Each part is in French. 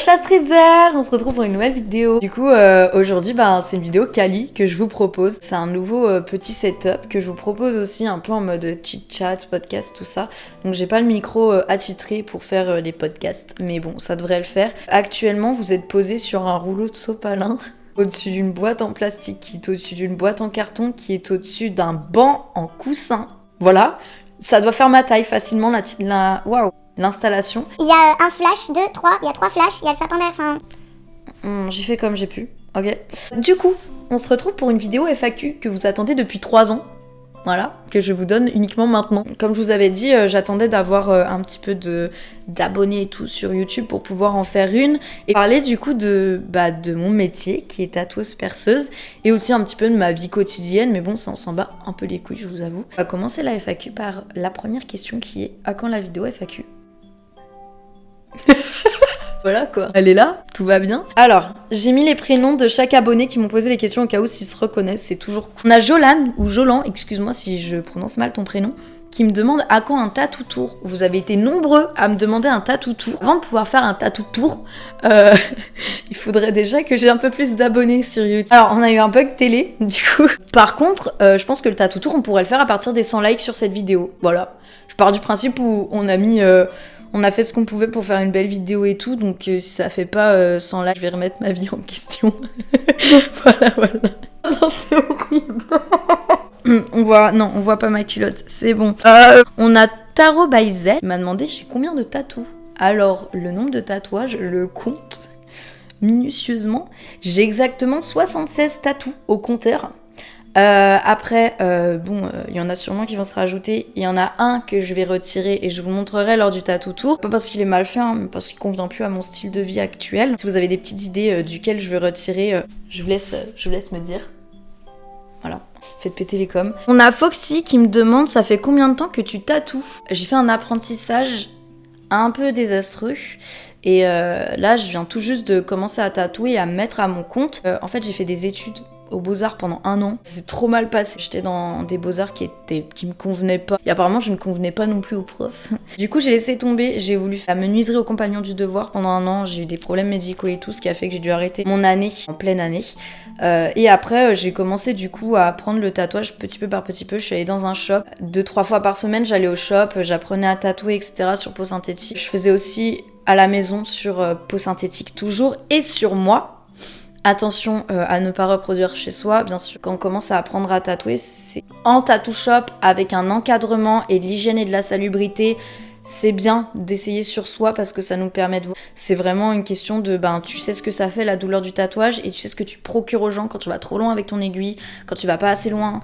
Wesh la streetzer, on se retrouve pour une nouvelle vidéo. Du coup, aujourd'hui, c'est une vidéo quali que je vous propose. C'est un nouveau petit setup que je vous propose aussi un peu en mode chit-chat, podcast, tout ça. Donc j'ai pas le micro attitré pour faire les podcasts, mais bon, ça devrait le faire. Actuellement, vous êtes posé sur un rouleau de sopalin. Au-dessus d'une boîte en plastique, qui est au-dessus d'une boîte en carton, qui est au-dessus d'un banc en coussin. Voilà, ça doit faire ma taille facilement, l'installation. Il y a un flash, 2, 3, il y a 3 flashs, il y a le sapin derrière, J'ai fait comme j'ai pu, ok. Du coup, on se retrouve pour une vidéo FAQ que vous attendez depuis 3 ans. Voilà, que je vous donne uniquement maintenant. Comme je vous avais dit, j'attendais d'avoir un petit peu d'abonnés et tout sur YouTube pour pouvoir en faire une et parler du coup de mon métier qui est tatoueuse perceuse et aussi un petit peu de ma vie quotidienne, mais bon, ça on s'en bat un peu les couilles, je vous avoue. On va commencer la FAQ par la première question qui est: à quand la vidéo FAQ? Voilà quoi, elle est là, tout va bien. Alors, j'ai mis les prénoms de chaque abonné qui m'ont posé les questions au cas où s'ils se reconnaissent, c'est toujours cool. On a Jolan, ou Jolan, excuse-moi si je prononce mal ton prénom, qui me demande à quand un tatou tour. Vous avez été nombreux à me demander un tatou tour. Avant de pouvoir faire un tatou tour, il faudrait déjà que j'ai un peu plus d'abonnés sur YouTube. Alors, on a eu un bug télé, du coup. Par contre, je pense que le tatou tour, on pourrait le faire à partir des 100 likes sur cette vidéo. Voilà. Je pars du principe où on a mis... on a fait ce qu'on pouvait pour faire une belle vidéo et tout, donc si ça fait pas 100 likes, je vais remettre ma vie en question. voilà. Non, c'est horrible. on voit pas ma culotte, c'est bon. On a Taro Baïzel qui m'a demandé j'ai combien de tatous. Alors, le nombre de tatouages, je le compte minutieusement. J'ai exactement 76 tatous au compteur. Après, il y en a sûrement qui vont se rajouter. Il y en a un que je vais retirer et je vous montrerai lors du tatou tour. Pas parce qu'il est mal fait, hein, mais parce qu'il convient plus à mon style de vie actuel. Si vous avez des petites idées duquel je veux retirer, je vous laisse me dire. Voilà, faites péter les coms. On a Foxy qui me demande ça fait combien de temps que tu tatoues? J'ai fait un apprentissage un peu désastreux. Et là, je viens tout juste de commencer à tatouer et à me mettre à mon compte. En fait, j'ai fait des études aux Beaux-Arts pendant 1 an. C'est trop mal passé. J'étais dans des Beaux-Arts qui me convenaient pas. Et apparemment, je ne convenais pas non plus aux profs. Du coup, j'ai laissé tomber. J'ai voulu faire menuiserie aux compagnons du devoir pendant 1 an. J'ai eu des problèmes médicaux et tout, ce qui a fait que j'ai dû arrêter mon année, en pleine année. Et après, j'ai commencé du coup à apprendre le tatouage petit peu par petit peu. Je suis allée dans un shop. 2-3 fois par semaine, j'allais au shop. J'apprenais à tatouer, etc. sur peau synthétique. Je faisais aussi à la maison sur peau synthétique toujours et sur moi. Attention à ne pas reproduire chez soi. Bien sûr, quand on commence à apprendre à tatouer, c'est en tattoo shop avec un encadrement et de l'hygiène et de la salubrité. C'est bien d'essayer sur soi parce que ça nous permet de voir. C'est vraiment une question de, tu sais ce que ça fait la douleur du tatouage et tu sais ce que tu procures aux gens quand tu vas trop loin avec ton aiguille, quand tu vas pas assez loin.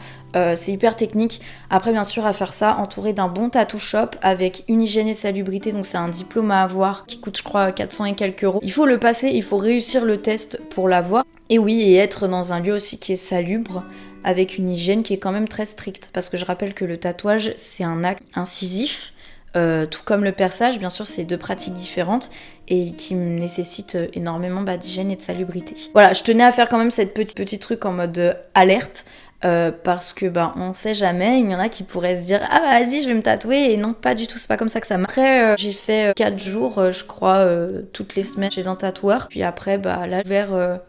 C'est hyper technique. Après, bien sûr, à faire ça, entouré d'un bon tattoo shop avec une hygiène et salubrité. Donc, c'est un diplôme à avoir qui coûte, je crois, 400 et quelques euros. Il faut le passer, il faut réussir le test pour l'avoir. Et oui, et être dans un lieu aussi qui est salubre, avec une hygiène qui est quand même très stricte. Parce que je rappelle que le tatouage, c'est un acte incisif. Tout comme le perçage, bien sûr, c'est 2 pratiques différentes et qui nécessitent énormément d'hygiène et de salubrité. Voilà, je tenais à faire quand même cette petit truc en mode alerte parce que on sait jamais, il y en a qui pourraient se dire ah vas-y je vais me tatouer et non pas du tout, c'est pas comme ça que ça marche. Après j'ai fait 4 jours je crois toutes les semaines chez un tatoueur, puis après là j'ai ouvert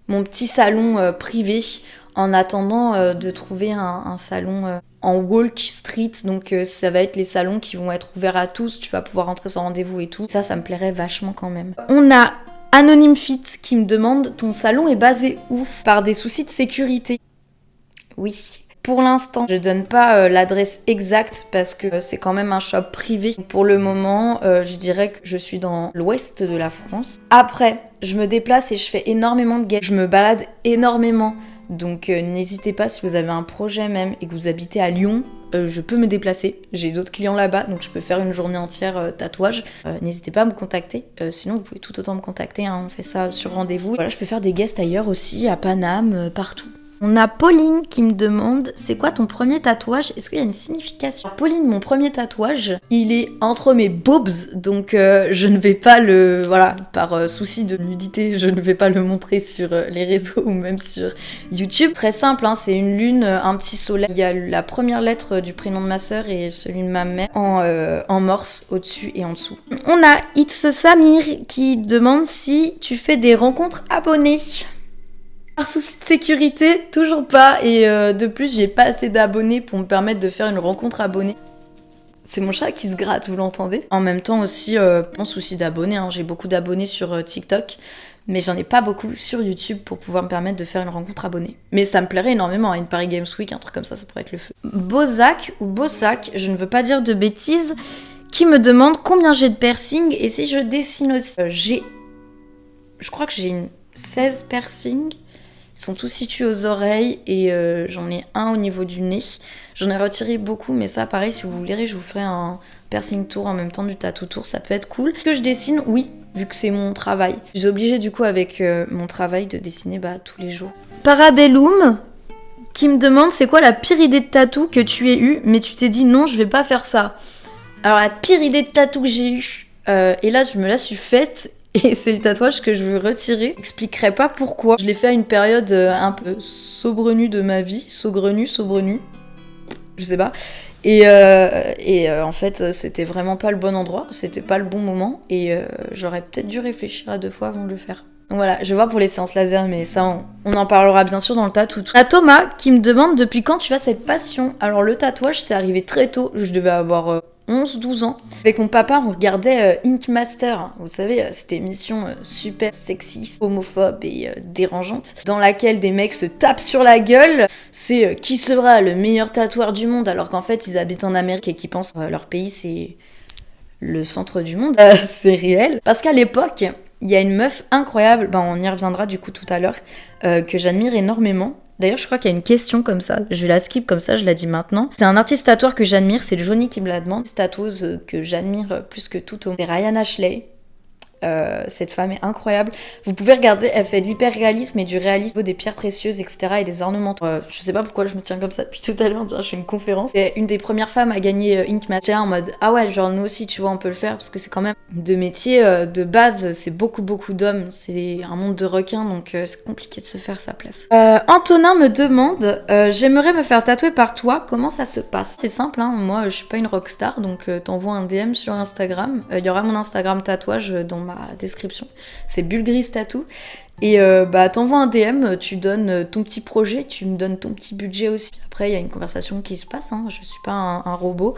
mon petit salon privé en attendant de trouver un salon en walk street, donc ça va être les salons qui vont être ouverts à tous, tu vas pouvoir rentrer sans rendez-vous et tout. Ça me plairait vachement quand même. On a Anonyme Fit qui me demande ton salon est basé où? Par des soucis de sécurité. Oui. Pour l'instant, je donne pas l'adresse exacte parce que c'est quand même un shop privé. Pour le moment, je dirais que je suis dans l'ouest de la France. Après, je me déplace et je fais énormément de guests. Je me balade énormément. Donc n'hésitez pas si vous avez un projet même et que vous habitez à Lyon, je peux me déplacer. J'ai d'autres clients là-bas, donc je peux faire une journée entière tatouage. N'hésitez pas à me contacter. Sinon, vous pouvez tout autant me contacter. Hein, on fait ça sur rendez-vous. Voilà, je peux faire des guests ailleurs aussi, à Paname, partout. On a Pauline qui me demande c'est quoi ton premier tatouage? Est-ce qu'il y a une signification? Alors, Pauline, mon premier tatouage, il est entre mes boobs, donc je ne vais pas le... Voilà, par souci de nudité, je ne vais pas le montrer sur les réseaux ou même sur YouTube. Très simple, hein, c'est une lune, un petit soleil. Il y a la première lettre du prénom de ma sœur et celui de ma mère en morse au-dessus et en dessous. On a It's Samir qui demande si tu fais des rencontres abonnés. Par souci de sécurité, toujours pas. Et de plus, j'ai pas assez d'abonnés pour me permettre de faire une rencontre abonnée. C'est mon chat qui se gratte, vous l'entendez? En même temps aussi, mon souci d'abonnés. Hein. J'ai beaucoup d'abonnés sur TikTok, mais j'en ai pas beaucoup sur YouTube pour pouvoir me permettre de faire une rencontre abonnée. Mais ça me plairait énormément, hein, une Paris Games Week, un truc comme ça pourrait être le feu. Bozac ou Bossac, je ne veux pas dire de bêtises, qui me demande combien j'ai de piercings et si je dessine aussi. Je crois que j'ai 16 piercings. Ils sont tous situés aux oreilles et j'en ai un au niveau du nez. J'en ai retiré beaucoup, mais ça, pareil, si vous voulez, je vous ferai un piercing tour en même temps du tattoo tour, ça peut être cool. Est-ce que je dessine? Oui, vu que c'est mon travail. Je suis obligée, du coup, avec mon travail, de dessiner tous les jours. Parabellum, qui me demande c'est quoi la pire idée de tatou que tu aies eue, mais tu t'es dit non, je vais pas faire ça. Alors, la pire idée de tatou que j'ai eue, et là, je me la suis faite. Et c'est le tatouage que je veux retirer. J'expliquerai pas pourquoi. Je l'ai fait à une période un peu saugrenue de ma vie. Saugrenue. Je sais pas. Et en fait, c'était vraiment pas le bon endroit. C'était pas le bon moment. Et j'aurais peut-être dû réfléchir à 2 fois avant de le faire. Donc voilà, je vais voir pour les séances laser, mais ça, on en parlera bien sûr dans le tatou. On a Thomas qui me demande depuis quand tu as cette passion. Alors le tatouage, c'est arrivé très tôt. Je devais avoir 11-12 ans. Avec mon papa, on regardait Ink Master. Vous savez, cette émission super sexiste, homophobe et dérangeante, dans laquelle des mecs se tapent sur la gueule. C'est qui sera le meilleur tatoueur du monde, alors qu'en fait, ils habitent en Amérique et qu'ils pensent que leur pays, c'est le centre du monde. C'est réel. Parce qu'à l'époque, il y a une meuf incroyable, on y reviendra du coup tout à l'heure, que j'admire énormément. D'ailleurs, je crois qu'il y a une question comme ça. Je vais la skip comme ça, je la dis maintenant. C'est un artiste tatoueur que j'admire, c'est Johnny qui me la demande. C'est une tatoueuse que j'admire plus que tout. C'est Ryan Ashley. Cette femme est incroyable. Vous pouvez regarder, elle fait de l'hyper-réalisme et du réalisme, des pierres précieuses, etc. et des ornements. Je sais pas pourquoi je me tiens comme ça depuis tout à l'heure, on dirait que je fais une conférence. C'est une des premières femmes à gagner Ink Master en mode ah ouais, genre nous aussi, tu vois, on peut le faire parce que c'est quand même de métier de base, c'est beaucoup d'hommes. C'est un monde de requins, donc c'est compliqué de se faire sa place. Antonin me demande j'aimerais me faire tatouer par toi, comment ça se passe? C'est simple, hein, moi je suis pas une rockstar, donc t'envoies un DM sur Instagram. Il y aura mon Instagram tatouage dans ma description, c'est Bulgris Tattoo et t'envoies un DM, tu donnes ton petit projet, tu me donnes ton petit budget aussi. Après il y a une conversation qui se passe, hein, je suis pas un robot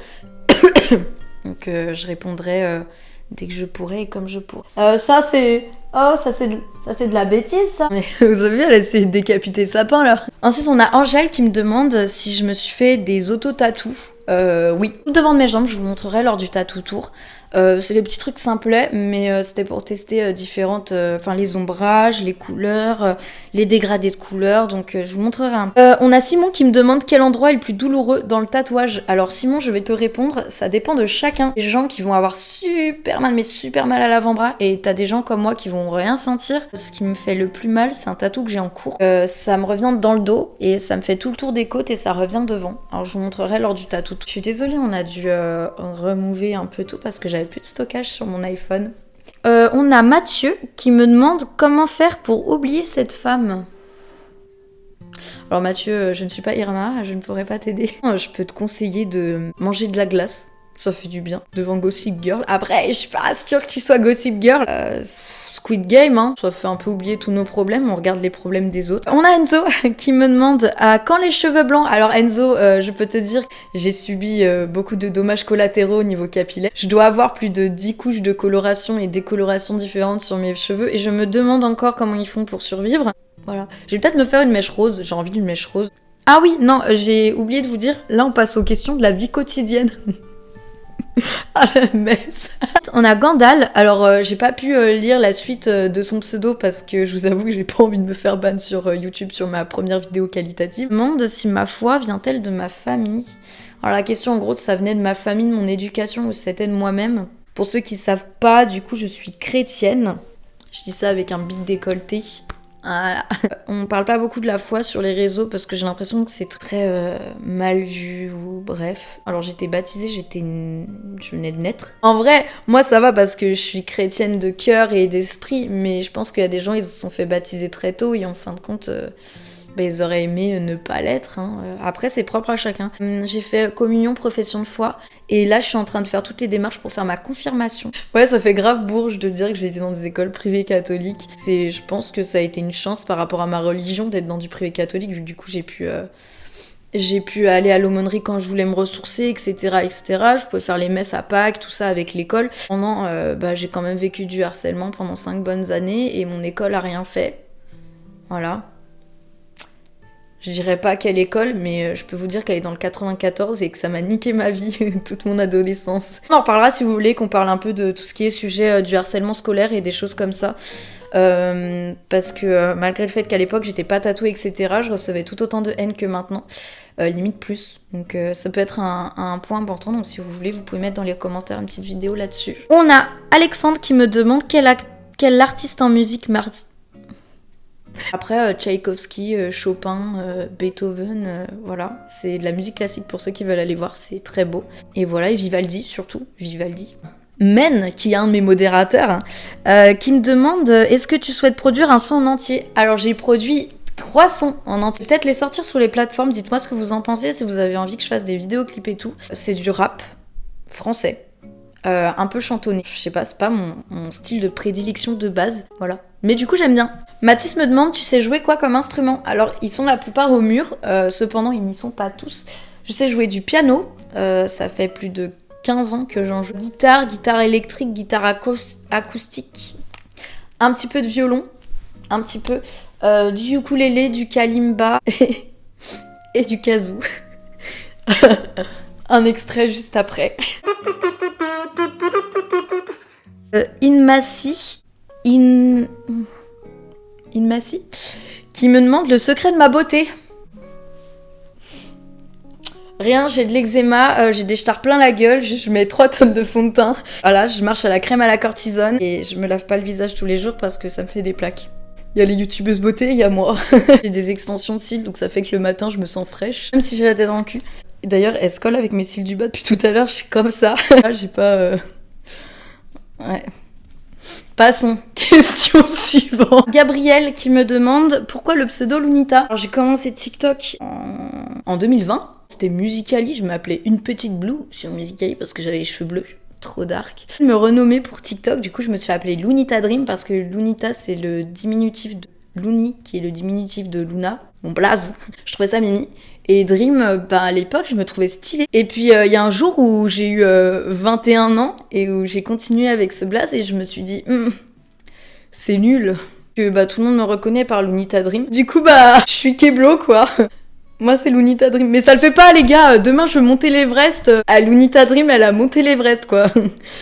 donc je répondrai dès que je pourrai et comme je pourrai. Ça c'est de la bêtise ça. Mais vous avez vu, elle essaie de décapiter le sapin là. Ensuite on a Angèle qui me demande si je me suis fait des auto-tatous. Oui, devant mes jambes, je vous montrerai lors du tattoo tour. C'est des petits trucs simplets, mais c'était pour tester différentes, les ombrages, les couleurs, les dégradés de couleurs, donc je vous montrerai un peu. On a Simon qui me demande quel endroit est le plus douloureux dans le tatouage. Alors Simon, je vais te répondre, ça dépend de chacun. Des gens qui vont avoir super mal à l'avant-bras, et t'as des gens comme moi qui vont rien sentir. Ce qui me fait le plus mal, c'est un tatou que j'ai en cours. Ça me revient dans le dos, et ça me fait tout le tour des côtes, et ça revient devant. Alors je vous montrerai lors du tatou. Je suis désolée, on a dû remover un peu tout parce que j'avais plus de stockage sur mon iPhone. On a Mathieu qui me demande comment faire pour oublier cette femme. Alors Mathieu, je ne suis pas Irma, je ne pourrais pas t'aider. Je peux te conseiller de manger de la glace, ça fait du bien, devant Gossip Girl. Après, je suis pas sûre que tu sois Gossip Girl. Squid Game, hein. Ça fait un peu oublier tous nos problèmes, on regarde les problèmes des autres. On a Enzo qui me demande quand les cheveux blancs. Alors Enzo, je peux te dire, j'ai subi beaucoup de dommages collatéraux au niveau capillaire. Je dois avoir plus de 10 couches de coloration et décoloration différentes sur mes cheveux et je me demande encore comment ils font pour survivre. Voilà. Je vais peut-être me faire une mèche rose, j'ai envie d'une mèche rose. Ah oui, non, j'ai oublié de vous dire, là on passe aux questions de la vie quotidienne. Ah la messe. On a Gandal, alors j'ai pas pu lire la suite de son pseudo parce que je vous avoue que j'ai pas envie de me faire ban sur YouTube sur ma première vidéo qualitative. Je me demande si ma foi vient-elle de ma famille. Alors la question en gros ça venait de ma famille, de mon éducation ou c'était de moi-même. Pour ceux qui savent pas, du coup je suis chrétienne. Je dis ça avec un bit décolleté. Voilà. On parle pas beaucoup de la foi sur les réseaux parce que j'ai l'impression que c'est très mal vu ou bref. Alors j'étais baptisée, je venais de naître. En vrai, moi ça va parce que je suis chrétienne de cœur et d'esprit, mais je pense qu'il y a des gens, ils se sont fait baptiser très tôt et en fin de compte... ils auraient aimé ne pas l'être. Hein. Après, c'est propre à chacun. J'ai fait communion, profession de foi. Et là, je suis en train de faire toutes les démarches pour faire ma confirmation. Ouais, ça fait grave bourge de dire que j'ai été dans des écoles privées catholiques. Je pense que ça a été une chance par rapport à ma religion d'être dans du privé catholique, vu que du coup, j'ai pu aller à l'aumônerie quand je voulais me ressourcer, etc., etc. Je pouvais faire les messes à Pâques, tout ça avec l'école. Pendant, j'ai quand même vécu du harcèlement pendant 5 bonnes années et mon école a rien fait. Voilà. Je dirais pas quelle école, mais je peux vous dire qu'elle est dans le 94 et que ça m'a niqué ma vie toute mon adolescence. On en parlera si vous voulez qu'on parle un peu de tout ce qui est sujet du harcèlement scolaire et des choses comme ça. Parce que malgré le fait qu'à l'époque j'étais pas tatouée, etc., je recevais tout autant de haine que maintenant, limite plus. Donc ça peut être un point important, donc si vous voulez, vous pouvez mettre dans les commentaires une petite vidéo là-dessus. On a Alexandre qui me demande quel artiste en musique Après, Tchaïkovski, Chopin, Beethoven, voilà. C'est de la musique classique pour ceux qui veulent aller voir, c'est très beau. Et voilà, et Vivaldi, surtout, Vivaldi. Men, qui est un de mes modérateurs, qui me demande « Est-ce que tu souhaites produire un son en entier ?» Alors, j'ai produit 3 sons en entier. Peut-être les sortir sur les plateformes, dites-moi ce que vous en pensez, si vous avez envie que je fasse des vidéoclips et tout. C'est du rap français. Un peu chantonné. Je sais pas, c'est pas mon style de prédilection de base, voilà. Mais du coup, j'aime bien. Mathis me demande, tu sais jouer quoi comme instrument? Alors, ils sont la plupart au mur, cependant, ils n'y sont pas tous. Je sais jouer du piano, ça fait plus de 15 ans que j'en joue. Guitare électrique, guitare acoustique, un petit peu de violon, un petit peu, du ukulélé, du kalimba et du kazoo. Un extrait juste après. Inmassi, qui me demande le secret de ma beauté. Rien, j'ai de l'eczéma, j'ai des stars plein la gueule, je mets 3 tonnes de fond de teint. Voilà, je marche à la crème à la cortisone et je me lave pas le visage tous les jours parce que ça me fait des plaques. Il y a les youtubeuses beauté, il y a moi. J'ai des extensions de cils, donc ça fait que le matin je me sens fraîche, même si j'ai la tête dans le cul. D'ailleurs, elle se colle avec mes cils du bas depuis tout à l'heure, je suis comme ça. J'ai pas... Ouais. Passons. Question suivante. Gabriel qui me demande pourquoi le pseudo Lunita. Alors j'ai commencé TikTok en 2020. C'était Musical.ly, je m'appelais Une Petite Blue sur Musical.ly parce que j'avais les cheveux bleus. Trop dark. Je me renommais pour TikTok, du coup je me suis appelée Lunita Dream parce que Lunita c'est le diminutif de Luni qui est le diminutif de Luna, mon blaze. Je trouvais ça mimi. Et Dream, à l'époque, je me trouvais stylée. Et puis, il y a un jour où j'ai eu 21 ans et où j'ai continué avec ce blaze et je me suis dit, c'est nul. Que tout le monde me reconnaît par Lunita Dream. Du coup, je suis Keblo, quoi. Moi, c'est Lunita Dream. Mais ça le fait pas, les gars. Demain, je veux monter l'Everest. Lunita Dream, elle a monté l'Everest, quoi.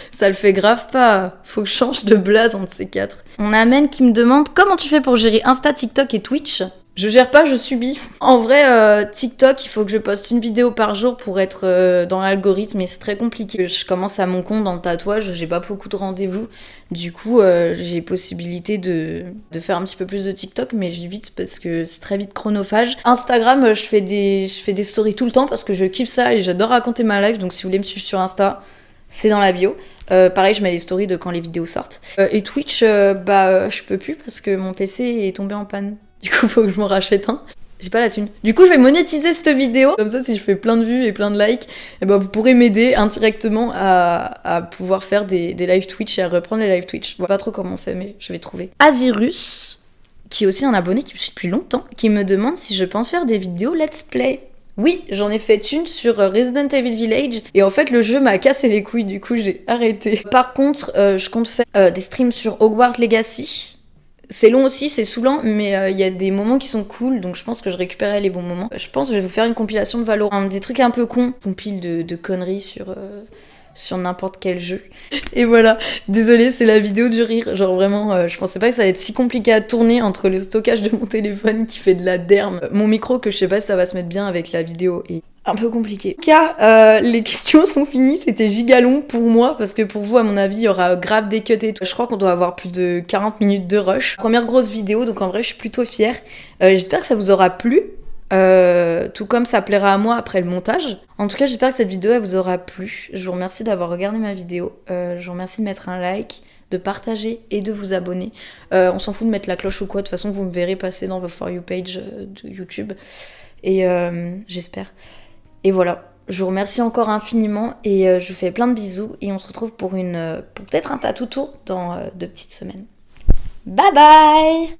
Ça le fait grave pas. Faut que je change de blaze entre ces 4. On a Amen qui me demande comment tu fais pour gérer Insta, TikTok et Twitch. Je gère pas, je subis. En vrai, TikTok, il faut que je poste une vidéo par jour pour être dans l'algorithme et c'est très compliqué. Je commence à mon compte dans le tatouage, j'ai pas beaucoup de rendez-vous. Du coup, j'ai possibilité de faire un petit peu plus de TikTok, mais j'évite parce que c'est très vite chronophage. Instagram, je fais des stories tout le temps parce que je kiffe ça et j'adore raconter ma life. Donc si vous voulez me suivre sur Insta, c'est dans la bio. Pareil, je mets les stories de quand les vidéos sortent. Et Twitch, je peux plus parce que mon PC est tombé en panne. Du coup, faut que je m'en rachète un. J'ai pas la thune. Du coup, je vais monétiser cette vidéo. Comme ça, si je fais plein de vues et plein de likes, vous pourrez m'aider indirectement à pouvoir faire des live Twitch et à reprendre les live Twitch. Je vois pas trop comment on fait, mais je vais trouver. Azirus, qui est aussi un abonné qui me suit depuis longtemps, qui me demande si je pense faire des vidéos let's play. Oui, j'en ai fait une sur Resident Evil Village et en fait le jeu m'a cassé les couilles, du coup j'ai arrêté. Par contre, je compte faire des streams sur Hogwarts Legacy. C'est long aussi, c'est saoulant, mais il y a des moments qui sont cool, donc je pense que je récupérerai les bons moments. Je pense que je vais vous faire une compilation de Valorant, des trucs un peu cons, compile de conneries sur n'importe quel jeu. Et voilà, désolée, c'est la vidéo du rire, genre vraiment, je pensais pas que ça allait être si compliqué à tourner entre le stockage de mon téléphone qui fait de la derme, mon micro que je sais pas si ça va se mettre bien avec la vidéo, et un peu compliqué. En tout cas, les questions sont finies, c'était giga long pour moi, parce que pour vous, à mon avis, il y aura grave des cuts et tout. Je crois qu'on doit avoir plus de 40 minutes de rush. Première grosse vidéo, donc en vrai, je suis plutôt fière. J'espère que ça vous aura plu. Tout comme ça plaira à moi après le montage. En tout cas, j'espère que cette vidéo elle vous aura plu. Je vous remercie d'avoir regardé ma vidéo. Je vous remercie de mettre un like, de partager et de vous abonner. On s'en fout de mettre la cloche ou quoi. De toute façon, vous me verrez passer dans vos For You page de YouTube. Et j'espère. Et voilà. Je vous remercie encore infiniment et je vous fais plein de bisous. Et on se retrouve pour peut-être un tatou tour dans 2 petites semaines. Bye bye!